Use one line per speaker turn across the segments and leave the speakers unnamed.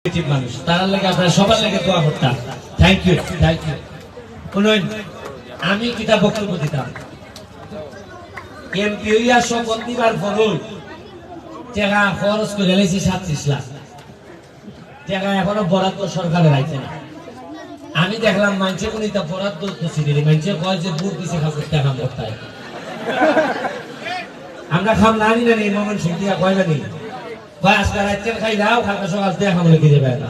মানুষ তার লাগে আপনারা সবার লাগে দোয়া করতাম। Thank you thank you. শুনুন, আমি কিতাব বক্তব্য দিতাম এমপি হইয়া শপথ নিবার ফলই টাকা খরচ করে লেছি 37 লাখ টাকা, এখনো বরাদ্দ সরকারের আইছে না। আমি দেখলাম মানুষের কোন এটা বরাদ্দ করছি দিলি, মানুষে কয় যে বুট দিছে খাবো টাকা করতে আমরা খাম না নি না নেই মমন সিং দিয়া কয় না নেই কয় আজকে রাত্রে খাই দাও, কালকে সকাল দিয়ে খাম লেগে যাবে না।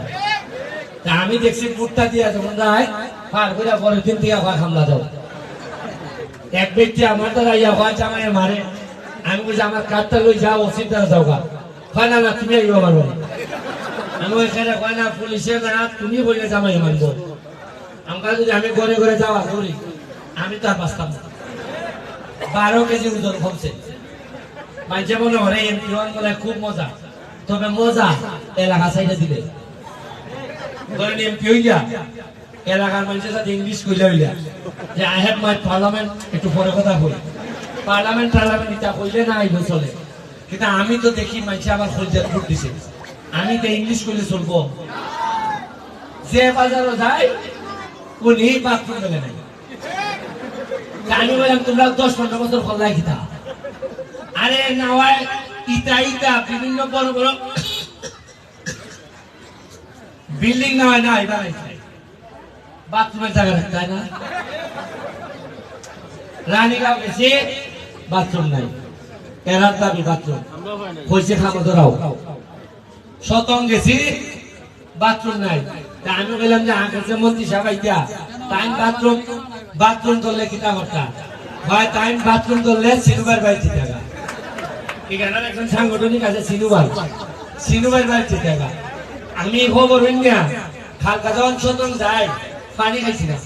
তা আমি দেখছি বুটটা দিয়া যখন যায় পার করে পরের দিন থেকে কয় খামলা দাও। এক ব্যক্তি আমার দ্বারা ইয়া কয় জামাই মারে, আমি বলছি আমার কাঠটা লই যাও ওসির দ্বারা যাও গা, কয় না না তুমি আইবা পারবো না। আমি ওইখানে কয় না পুলিশের না তুমি বললে জামাই মানবো, আমরা যদি আমি ঘরে ঘরে যাওয়া করি আমি তো আর বাঁচতাম না। 12 কেজি ওজন কমছে। মাঝে মনে হয় এমপি বলে খুব মজা, তবে মজা এলাকা সাইডে দিলে ধরেন এমপি হইয়া এলাকার মানুষের সাথে ইংলিশ কইলে হইলা যে আই হ্যাভ মাই পার্লামেন্ট, একটু পরে কথা বলি পার্লামেন্ট এটা কইলে না আইব চলে। কিন্তু আমি তো দেখি মানুষে আবার খোঁজার ভোট দিছে, আমি তো ইংলিশ কইলে চলবো। যে বাজারও যায় উনি বাথরুম মেলে নাই, আমি বললাম তোমরা 10-15 বছর ফল্লাই খিতা আরে নাওয়ায় ইটা ইটা বিভিন্ন বড় বড় বিল্ডিং নেওয়া না এটা বাথরুমের জায়গা তাই না। রানীগাঁও গেছি বাথরুম নাই, এরার দাবি বাথরুম হয়েছে খামো ধরাও। শতং গেছি বাথরুম নাই, আমি বললাম যে আগে মন্ত্রী সাহেব আইতা টাইম বাথরুম ধরলে কিতা করতাম হয় টাইম বাথরুম ধরলে সিনুবার বাড়িতে থাকা এখানে একজন সাংগঠনিক আছে সিনুবার বাড়িতে থাকা। আমি খবর হইন না খালকা যখন শতং যাই পানি খাইছি না,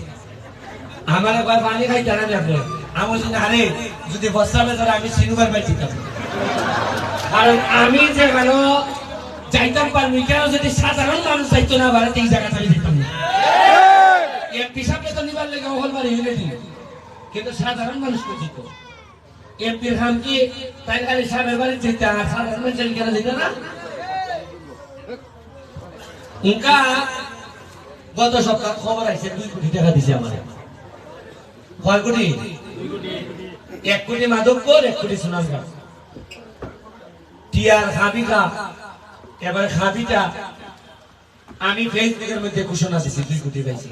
আমার একবার পানি খাই জানানি আপনি। আমি বলছি না আরে যদি বস্তা বেচারা আমি সিনুবার বাড়িতে থাকবো, কারণ আমি যে কেন যাইতাম পারবি কেন যদি সাধারণ মানুষ যাইতো না ভারত এই জায়গা থেকে যেতাম না। এমপি সাহেবকে তো নিবার লেগে হল বাড়ি হেলে দিল, কিন্তু সাধারণ মানুষ যেত। এমপির খাম কি তাই খালি সাহেবের বাড়ি যেতে আর সাধারণ মানুষের কেন যেত না। উনকা গত সপ্তাহ খবর আছে 2 কোটি টাকা দিছে আমার। কয় কোটি? 1 কোটি মাধবপুর, 1 কোটি সুনামগঞ্জ। টিয়ার খাবিকা এবার খাবিটা আমি ফেসবুকের মধ্যে ঘোষণা দিছি 2 কোটি পাইছি।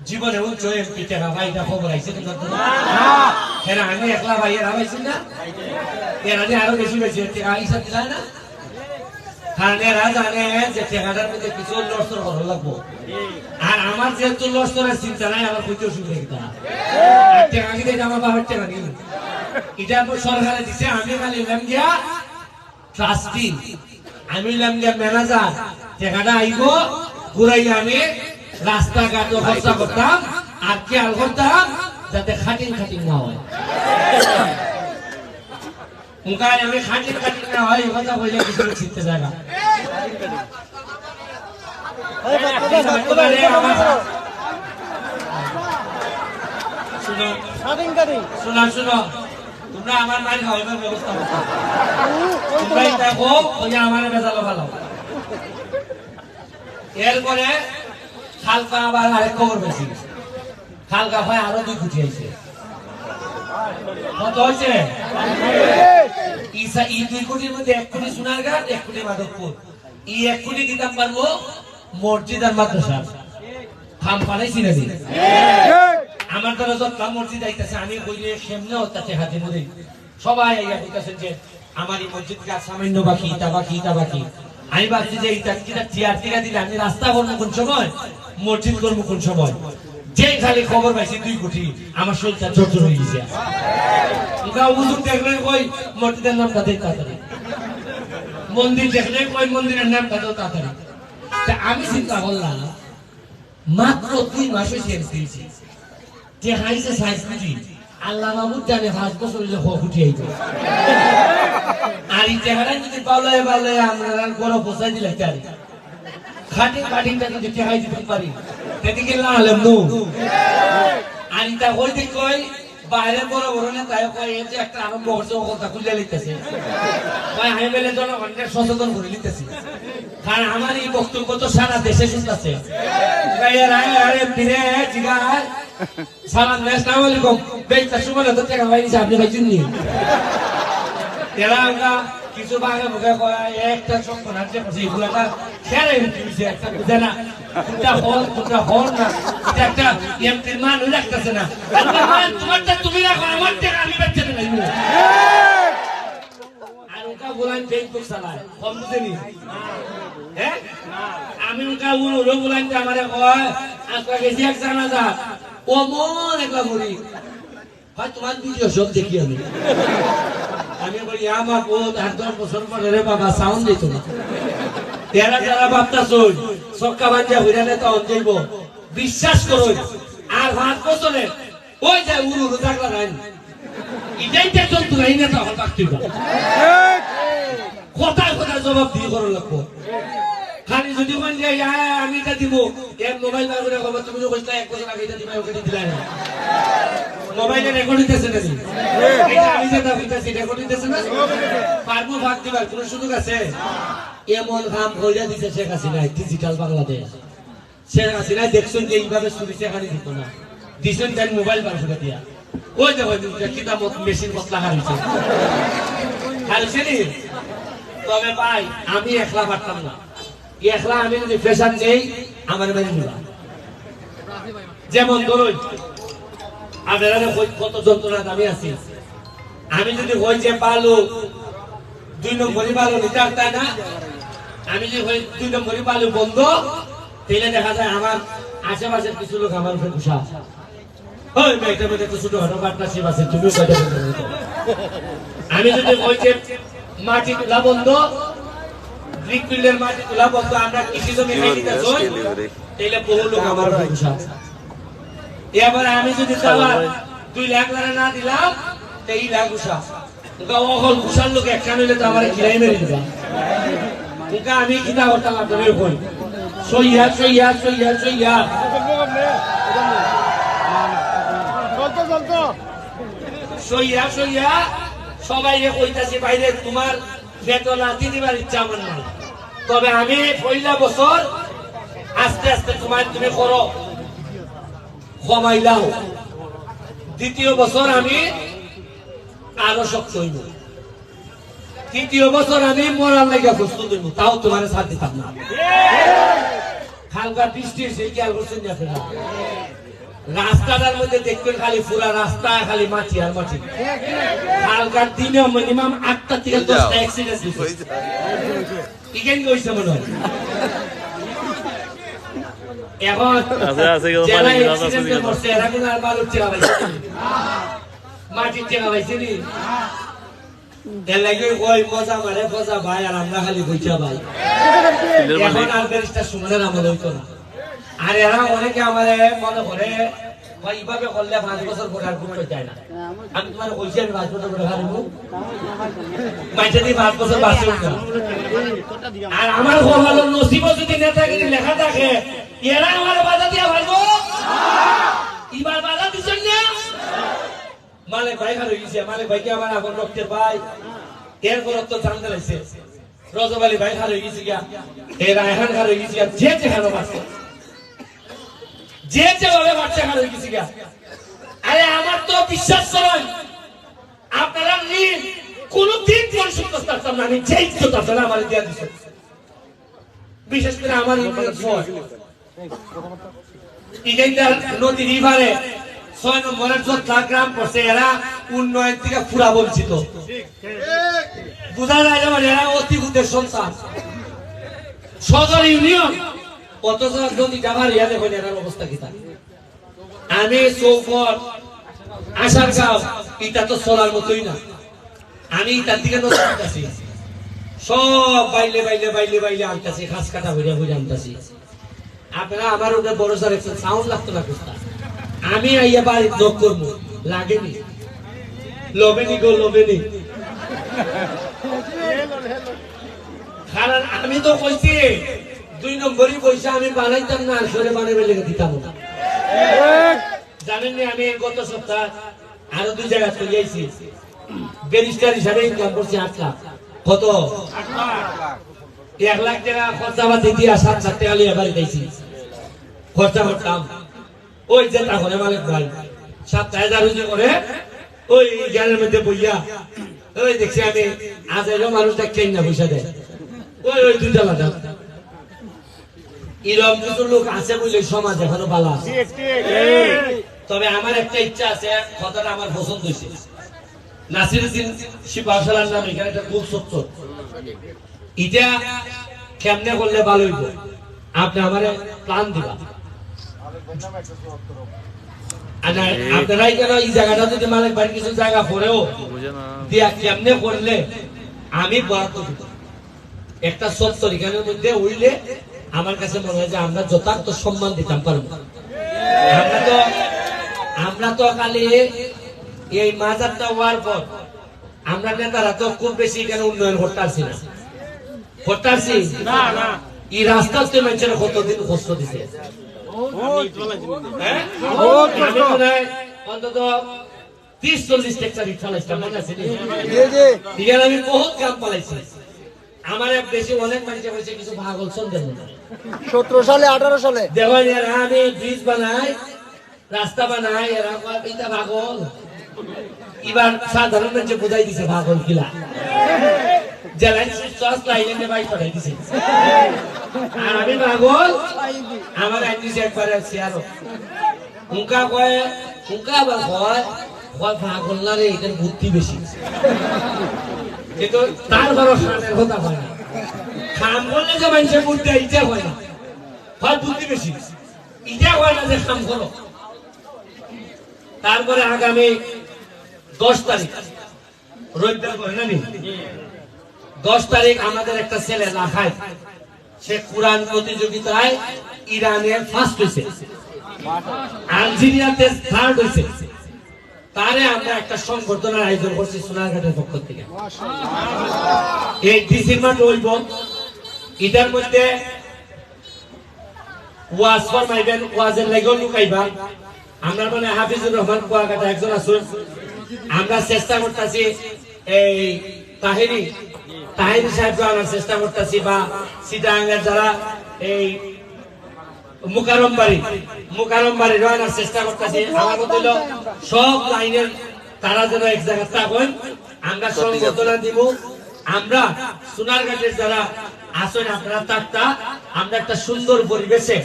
জীবনে উচ্চ এমপি টাকা ভাইটা খবর আইছে কিন্তু এরা আমি একলা ভাই এরা পাইছি না, এরা যে আরো বেশি পাইছে আইসা দিলা না। কারণ এরা জানে যে টাকাটার মধ্যে কিছু লড়সড় করা লাগবো, আর আমার যেহেতু লড়সড়ের চিন্তা নাই আমার কইতে অসুবিধা কিনা টাকা কি দিতে আমার বাবার টাকা নিল এটা সরকারে দিছে। আমি খালি এলাম গিয়া ট্রাস্টি, আমি এলাম গিয়া ম্যানেজার, টাকাটা আইব ঘুরাইয়া আমি রাস্তাঘাট খরচা করতাম আর খেয়াল করতাম যাতে খাটিং না হয়। আমি খাটিং না হয় এই কথা বলে কিছু শিখতে জায়গা শুনো তোমরা আমার মায়ের খাওয়াবার ব্যবস্থা করছো, তোমরাই দেখো ওই আমার বেজালো ভালো। এরপরে খালকা আবার আরেক খবর পেয়েছি, খালকা ভাই আরো 2 কোটি আইছে। কত হয়েছে? এই 2 কোটির মধ্যে 1 কোটি সোনারঘাট, 1 কোটি মাধবপুর। এই 1 কোটি দিতাম পারবো মসজিদ আর মাদ্রাসা খাম পানাইছি না আমার দ্বারা যত মসজিদ আইতেছে আমি কইলে সেমনে হচ্ছে হাতে মধ্যে সবাই আইয়া কইতাছেন যে আমার এই মসজিদ কাজ সামান্য বাকি তা বাকি। আমি ভাবছি যে এইটা চেয়ার টিকা দিলে আমি রাস্তা করবো কোন সময়, মসজিদ করবো কোন সময়। যে খালি খবর পাইছি 2 কোটি আমার শরীরটা জর্জর হয়ে গেছে। হুজুর দেখলে কই মসজিদের নামটা দেয় তাড়াতাড়ি, মন্দির দেখলে কই মন্দিরের নামটা দেও তাড়াতাড়ি। আমি চিন্তা করলাম মাত্র 2 মাস হয়েছে যে হাইছে 60 কোটি, আল্লাহ মাহমুদ জানে 5 বছর হইলে কোটি আইতো। আর এই টাকাটা যদি পাওলে আমরা বড় পৌঁছাই দিলে খাটিংটা যদি টেকাই দিতে পারি সেদিকে লাগালাম নো। আর এটা হইতে কই বাইরে বড় বড় নেতা কয় যে একটা আরম্ভ করছে ও কথা খুলে লিখতেছে, কয় আমি বলে জনগণকে সচেতন করে লিখতেছি। কারণ আমার এই বক্তব্য তো সারা দেশে শুনতেছে আরে দিনে জিগায় সালাম আসসালামু আলাইকুম বেটা সুবহান তো টাকা ভাই আপনি ভাই চিনি এরা আমরা কিছু ভাগে মুখে কয় একটা সম্পূর্ণ আছে এগুলাটা খেলে উঠছে একটা বুঝে না কোনটা হল না এটা একটা এমপির মান হয়ে রাখতেছে না তোমারটা তুমি রাখো আমার টাকা আমি বেচতে দেব আর ওটা বলেন ফেসবুক চালায় কম বুঝেনি হ্যাঁ আমি ওটা ওরা বলেন যে আমার কয় আজকে গেছি এক জানাজা ও মন একলা মরি ভাই তোমার ভিডিও সব দেখি আমি বলি আমার বোধ 8-10 বছর পরে রে বাবা সাউন্ড দিত না তেরা যারা ভাবতাছ সক্কা বাঞ্জা হইরালে তো যাইব বিশ্বাস করো আর 5 বছরে ওই যে উড়ু উড়ু থাকলা নাই এটাই তো চলতো না এই নেতা হঠাৎ ঠিক কোথায় কোথায় জবাব দিয়ে করো লাগবো খালি যদি কোন যে আমি এটা দিব এর মোবাইল বার করে খবর তুমি তো কইতা 1 বছর আগে এটা দিবা ওকে দিলা না মোবাইলে রেকর্ড হইতেছে না এটা আমি যেটা কইতাছি রেকর্ড হইতেছে না পারবো ভাগ দিবার কোন সুযোগ আছে এমন কাম কইরা দিতে শেখ হাসিনা ডিজিটাল বাংলাদেশ শেখ হাসিনা দেখছেন যে এইভাবে সুবিধা খালি দিত না দিছেন দেন মোবাইল বার করে দিয়া ওই দেখো কিতাব মেশিন মতলা হারিছে হারিছে নি তবে ভাই আমি একলা পারতাম না একলা আমি যদি ফ্যাশন নেই আমার মেনে নিবা যেমন ধরুন আপনারা কত যন্ত্রণা আমি আছি আমি যদি হই যে পালো 2 নম্বরই পালো নিতে তাই না আমি যদি হই 2 নম্বরই পালো বন্ধ তাহলে দেখা যায় আমার আশেপাশের কিছু লোক আমার উপরে গুসা ওই মেয়েটা মধ্যে একটু ছোট হটো পার্টনারশিপ আছে তুমিও কয়টা আমি যদি হই যে মাটি তোলা বন্ধ লিকুইডের মাটি তোলা বন্ধ আমরা কৃষি জমি মেডিতে যাই তাহলে বহু লোক আমার উপরে গুসা এবার আমি যদি খাবার 2 লাখ টাকা না দিলাম 3 লাখ গুসা ওহল গুসার লোক একখান হইলে তো আমার খিলাই মেরে দিবা ওকে আমি কিনা করতাম আপনাদের কই সইয়া সইয়া সইয়া সইয়া সইয়া সইয়া সবাই কইতাছি বাইরে তোমার বেতন আতি দিবার ইচ্ছা আমার নাই তবে আমি পয়লা বছর আস্তে আস্তে তুমি করো কমাইলাও দ্বিতীয় বছর আমি আরো শক্ত হইব তৃতীয় বছর আমি মরার লাগা প্রস্তুত হইব তাও তোমার সাথ দিতাম না হালকা বৃষ্টি এসে খেয়াল করছেন আপনারা রাস্তাটার মধ্যে দেখবেন খালি পুরা রাস্তা খালি মাটি আর মাটি হালকার দিনে মিনিমাম 8টা থেকে 10টা অ্যাক্সিডেন্ট হয়েছে এখানে হয়েছে মনে হয় এখন যারা অ্যাক্সিডেন্টে মরছে এরা কোন আর বালুর চেলা পাইছে মাটির চেলা পাইছে নি এর লাগে কই মজা মারে ফজা ভাই আর আমরা খালি কইছা ভাই এখন আর বেরিস্টার সুমনের আমল হইতো না আর এরা অনেকে আমারে মনে করে ভাই এইভাবে করলে 5 বছর পরে আর করতে চায় না আমি তোমার কইছি আমি 5 বছর পরে হারিব মাইটা দি 5 বছর বাঁচে না আর আমার হলো নসিব যদি নেতাগিরি লেখা থাকে এরা আমার বাধা দিয়া ভাইবো এবার বাধা দিছেন না মালিক ভাই হার হইছে মালিক ভাই কি আমার এখন রক্তের ভাই এর গরত জানতে লাইছে রজব আলী ভাই হার হইছে গিয়া এ রায়হান হার হইছে যে যে হার বাঁচে যে যে ভাবে বাচ্চা হার হইছে গিয়া আরে আমার তো বিশ্বাস করেন আপনারা নিন কোন দিন পরিশুদ্ধ করতাম না আমি যেই তো আপনারা আমার দিয়া দিছে বিশেষ করে আমার ইগেন্দার নদী রিভারে 6 নম্বরের যত গ্রাম পড়ছে এরা উন্নয়ন থেকে পুরা বঞ্চিত বুঝা যায় যেমন এরা অতি ভূতের সন্তান সদর ইউনিয়ন অথচ নদী যাবার ইয়া দেখুন এরার অবস্থা কি থাকে আমি চৌফর আশার গাঁও এটা তো চলার মতোই না আমি তার দিকে নজর দিতেছি সব বাইলে বাইলে বাইলে বাইলে আনতেছি ঘাস কাটা হইয়া হইয়া আনতেছি আপনারা আমার উপরে বড় স্যার একটু সাউন্ড লাগতো না কুস্তা আমি আইয়া বাড়ি যোগ করবো লাগেনি লোভেনি গো লোভেনি কারণ আমি তো কইছি 2 নম্বরই পয়সা আমি বানাইতাম না আসলে বানাইবে লেগে দিতাম না জানেন না আমি গত সপ্তাহ আরো 2 জায়গা চলে যাইছি ব্যারিস্টার হিসাবে ইনকাম করছি 8 লাখ কত 8 লাখ 1 লাখ টাকা খরচা বাতি দিয়া 7 টাকা লিয়ে বাড়ি দিয়েছি খরচা করতাম ওই যে তখন মালিক ভাই 7,000 রুজি করে ওই গ্যারের মধ্যে বইয়া ওই দেখছি আমি আজ এলো মানুষটা কেন না পয়সা দেয় ওই ওই 2 টাকা দাও এরকম কিছু লোক আছে বলে সমাজ এখনো ভালো আছে তবে আমার একটা ইচ্ছা আছে কথাটা আমার পছন্দ হয়েছে নাসিরউদ্দিন শিবাশালার নাম এখানে একটা খুব সত্য এটা কেমনে করলে ভালো হইব আপনি আমার প্ল্যান দিবা আপনারাই কেন এই জায়গাটা যদি মালিক বাড়ি কিছু জায়গা পরেও দিয়া কেমনে করলে আমি বরাদ্দ দিব একটা সত্তর এখানের মধ্যে উইলে আমার কাছে মনে হয় যে আমরা যথার্থ সম্মান দিতাম পারবো আমরা তো খালি এই মাজারটা হওয়ার পর আমরা নেতারা তো খুব বেশি এখানে উন্নয়ন করতে পারছি না এই রাস্তাতে মানুষের কতদিন কষ্ট দিছে অন্তত 30-40 ট্রাক্টর চালাইছিলাম মনে আছে এখানে আমি বহুত কাম পালাইছি আমার বেশি অনেক মানুষের হয়েছে কিছু ভাগল সন্দেহ
17 সালে 18 সালে
দেখো এরা আমি ব্রিজ বানাই রাস্তা বানাই এরা এটা ভাগল এবার সাধারণ মানুষ বুঝাই দিছে ভাগল কিলা জেলায় সস লাইনে ভাই পড়াই দিছে আর আমি ভাগল আমার আইনিছে একবার শেয়ারও উনকা কয় উনকা আবার কয় ভাগল না রে এটার বুদ্ধি বেশি কিন্তু তার বড় খামের কথা হয় না খাম বললে যে মানুষের বুদ্ধি ইচ্ছা হয় না হয় বুদ্ধি বেশি ইচ্ছা হয় না যে খাম করো তারপরে আগামী 10 তারিখ রবিবার হয় না 10 তারিখ আমাদের একটা ছেলে লাখায় সে কোরআন প্রতিযোগিতায় ইরানে ফার্স্ট হয়েছে আলজেরিয়াতে থার্ড হয়েছে তারে আমরা একটা সংবর্ধনার আয়োজন করছি সোনারঘাটের পক্ষ থেকে এই ডিসির মাঠ হইব এটার মধ্যে ওয়াজ ফরমাইবেন ওয়াজের লাগেও লুকাইবা আমরা মানে হাফিজুর রহমান কুয়াকাটা একজন আছেন আমরা চেষ্টা করতেছি এই তাহিরি সাহেবকে আনার চেষ্টা করতেছি বা সিটাঙ্গের যারা এই মুকারম বাড়ি আনার চেষ্টা করতেছি আমার মত হলো সব লাইনের তারা যেন এক জায়গায় থাকেন আমরা সংবর্ধনা দিব আমরা সোনারঘাটের যারা আছেন আপনারা তারটা আমরা একটা সুন্দর পরিবেশে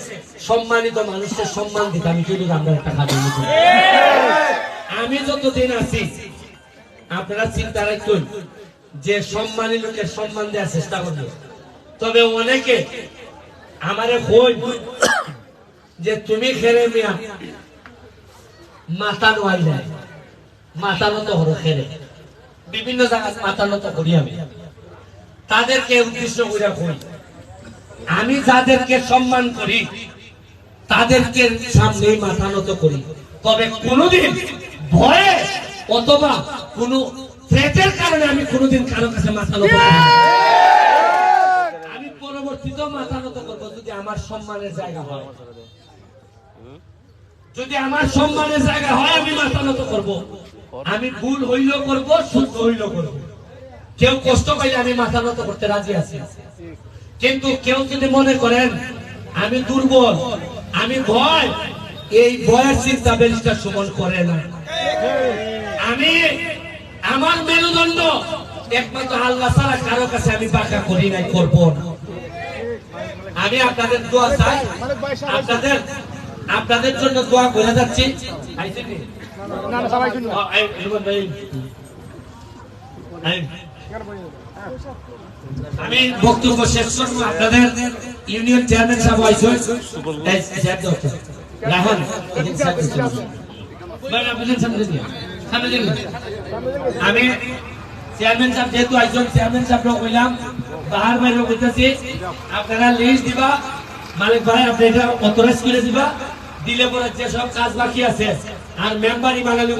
সম্মানিত মানুষের সম্মান দিতাম কিন্তু আমরা একটা খাদ্য আমি যতদিন আছি আপনারা চিন্তা রাখুন যে সম্মানী লোকের সম্মান দেওয়ার চেষ্টা করবে তবে অনেকে আমারে কই যে তুমি খেলে মিয়া মাথা নোয়াই যায় মাথা নত হরো খেলে বিভিন্ন জায়গায় মাথা নত করি আমি তাদেরকে উদ্দেশ্য করে কই আমি যাদেরকে সম্মান করি তাদেরকে সামনে মাথা নত করি তবে কোনোদিন ভয়ে অথবা কোনো থ্রেটের কারণে আমি কোনোদিন কারো কাছে মাথা নত করি আমি পরবর্তীতে মাথা নত করবো যদি আমার সম্মানের জায়গা হয় যদি আমার সম্মানের জায়গা হয় আমি মাথা নত করবো আমি ভুল হইলেও করবো শুদ্ধ হইলেও করবো কেউ কষ্ট পাইলে আমি মাথা নত করতে রাজি আছি কিন্তু কেউ যদি মনে করেন আমি দুর্বল আমি ভয় এই ভয়ের চিন্তা ব্যারিস্টার সুমন করে না আমি আমার মেরুদণ্ড একমাত্র আল্লাহ ছাড়া কারো কাছে আমি বাঁকা করি নাই করব না আমি আপনাদের দোয়া চাই আপনাদের জন্য দোয়া করে যাচ্ছি আমি বক্তব্য শেষ করবো আপনাদের ইউনিয়ন চেয়ারম্যান সাহেব রাহন আমি চেয়ারম্যান সাহেব যেহেতু একজন চেয়ারম্যান সাহেব কইলাম বাহার বাইরে কইতেছি আপনারা লিস্ট দিবা মালিক ভাই আপনি এটা অথরাইজ করে দিবা দিলে পরে যে সব কাজ বাকি আছে আর মেম্বারই বাঙালি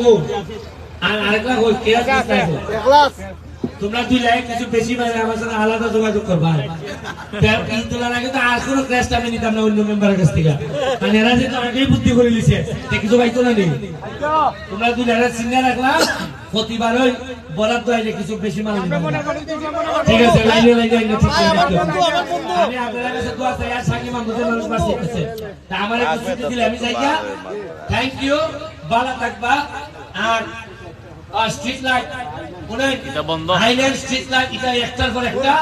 আর আরেকটা কই কে আছে তোমরা 2 লাখ কিছু বেশি মানে আমার সাথে আলাদা যোগাযোগ করবা এই তোলার আগে তো আর কোনো ক্রেস্ট আমি নিতাম না অন্য মেম্বারের কাছ থেকে কারণ এরা যে আগেই বুদ্ধি করে লিছে কিছু পাইতো না নেই তোমরা 2 লাখ চিন্তা রাখলাম প্রতিবারই বরাদ্দ আইলে কিছু বেশি মাল দিবেন না। ঠিক আছে, লাইনে লাইনে ঠিক করে দিতে হবে। আমি আপনাদের কাছে দোয়া চাই, আর সাকি মাহমুদের মানুষ বাঁচিয়েছে, তা আমার একটু ছুটি দিলে আমি যাই গা। থ্যাংক ইউ, ভালো থাকবা। আর street light highland street light এটা একটার পর একটা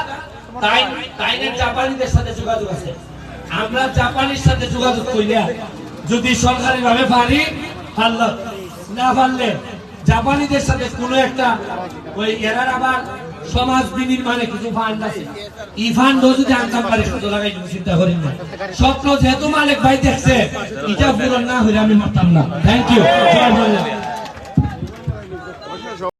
তাইনের জাপানিদের সাথে যোগাযোগ আছে। আমরা জাপানির সাথে যোগাযোগ কইলা যদি সরকারি ভাবে পারি পারল, না পারলে জাপানিদের সাথে কোনো একটা ওই এরার আবার সমাজ বিনির্মাণে কিছু ফান্ড আছে, এই ফান্ডও যদি আনতাম পারি কত লাগাই চিন্তা করি না। স্বপ্ন যেহেতু মালিক ভাই দেখছে, এটা পূরণ না হলে আমি মারতাম না। Thank you.